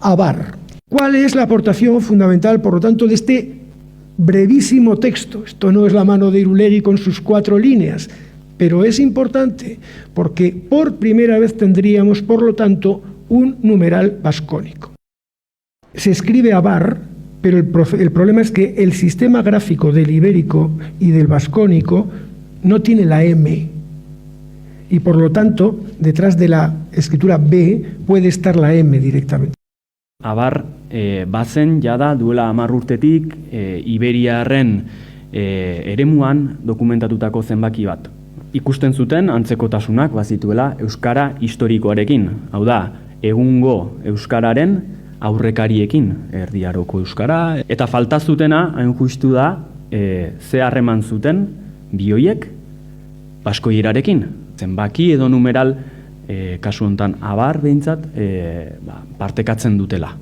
Abar. ¿Cuál es la aportación fundamental, por lo tanto, de este brevísimo texto? Esto no es la mano de Irulegui con sus 4 líneas, pero es importante porque por primera vez tendríamos, por lo tanto, un numeral vascónico. Se escribe Abar, pero el problema es que el sistema gráfico del ibérico y del vascónico no tiene la M, y por lo tanto, detrás de la escritura B puede estar la M directamente. Abar, bazen jada duela 10 urtetik Iberiarren eremuan dokumentatutako zenbaki bat. Ikusten zuten antzekotasunak bazituela euskara historikoarekin, hau da, egungo euskararen aurrekariekin, Erdi Aroko euskara, eta falta zutena, hain justu da, ze harreman zuten bioiek baskoierarekin. Zenbaki edo numeral, kasu honetan Abar behintzat, partekatzen dutela.